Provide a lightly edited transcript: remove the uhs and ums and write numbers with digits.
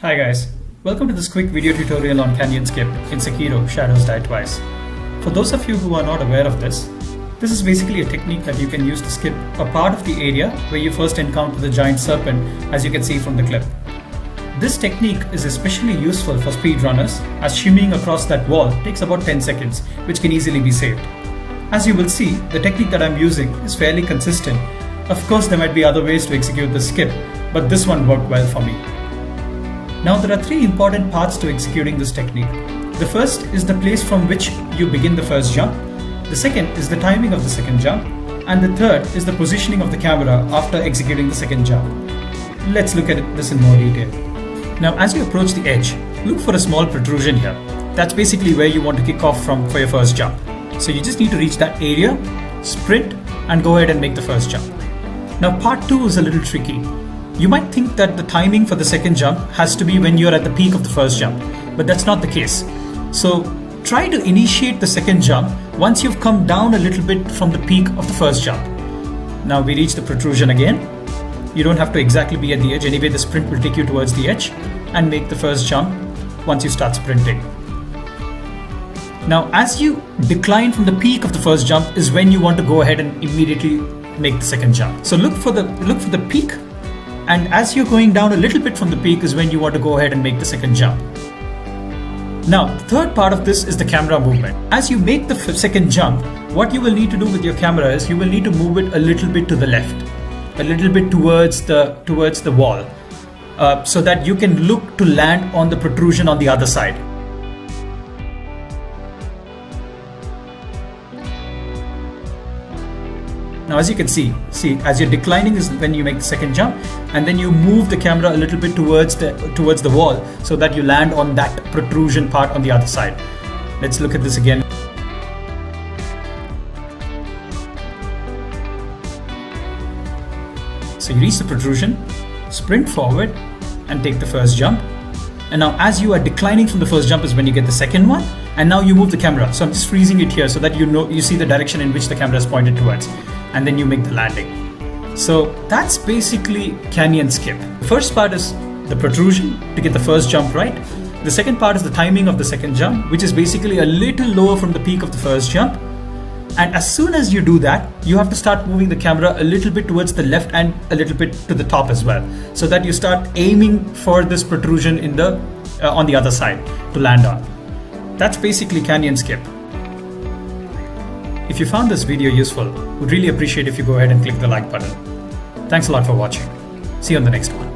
Hi guys, welcome to this quick video tutorial on canyon skip in Sekiro, Shadows Die Twice. For those of you who are not aware of this is basically a technique that you can use to skip a part of the area where you first encounter the giant serpent, as you can see from the clip. This technique is especially useful for speedrunners, as shimmying across that wall takes about 10 seconds, which can easily be saved. As you will see, the technique that I'm using is fairly consistent. Of course, there might be other ways to execute the skip, but this one worked well for me. Now there are three important parts to executing this technique. The first is the place from which you begin the first jump. The second is the timing of the second jump. And the third is the positioning of the camera after executing the second jump. Let's look at this in more detail. Now as you approach the edge, look for a small protrusion here. That's basically where you want to kick off from for your first jump. So you just need to reach that area, sprint, and go ahead and make the first jump. Now part 2 is a little tricky. You might think that the timing for the second jump has to be when you're at the peak of the first jump, but that's not the case. So try to initiate the second jump once you've come down a little bit from the peak of the first jump. Now we reach the protrusion again. You don't have to exactly be at the edge. Anyway, the sprint will take you towards the edge and make the first jump once you start sprinting. Now as you decline from the peak of the first jump is when you want to go ahead and immediately make the second jump. So look for the peak. And as you're going down a little bit from the peak is when you want to go ahead and make the second jump. Now, the third part of this is the camera movement. As you make the second jump, what you will need to do with your camera is you will need to move it a little bit to the left, a little bit towards the wall, so that you can look to land on the protrusion on the other side. Now as you can see, as you're declining is when you make the second jump, and then you move the camera a little bit towards the wall so that you land on that protrusion part on the other side. Let's look at this again. So you reach the protrusion, sprint forward and take the first jump. And now as you are declining from the first jump is when you get the second one, and now you move the camera. So I'm just freezing it here so that you see the direction in which the camera is pointed towards. And then you make the landing. So that's basically canyon skip. The first part is the protrusion to get the first jump right. The second part is the timing of the second jump, which is basically a little lower from the peak of the first jump. And as soon as you do that, you have to start moving the camera a little bit towards the left and a little bit to the top as well, so that you start aiming for this protrusion on the other side to land on. That's basically canyon skip. If you found this video useful, would really appreciate if you go ahead and click the like button. Thanks a lot for watching. See you on the next one.